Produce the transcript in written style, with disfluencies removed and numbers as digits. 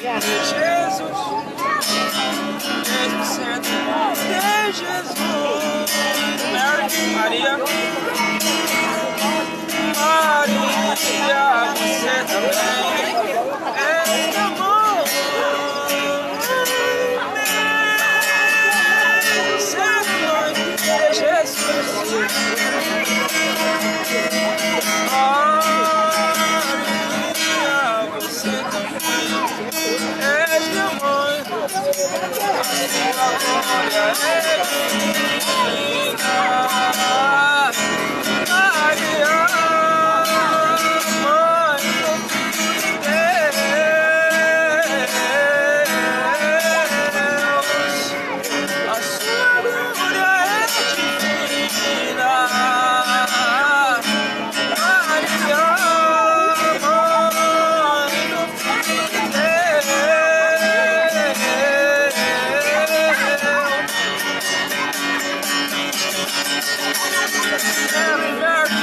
Jesus, Espírito Santo, de Jesus, Mary, Maria, Maria, você também és amor, você é mãe de Jesus, Maria, você também és minha mãe, a sua glória é divina. Maria, Mãe de Deus, a sua glória é divina. Maria, Mãe de Deus, Mary, Mary.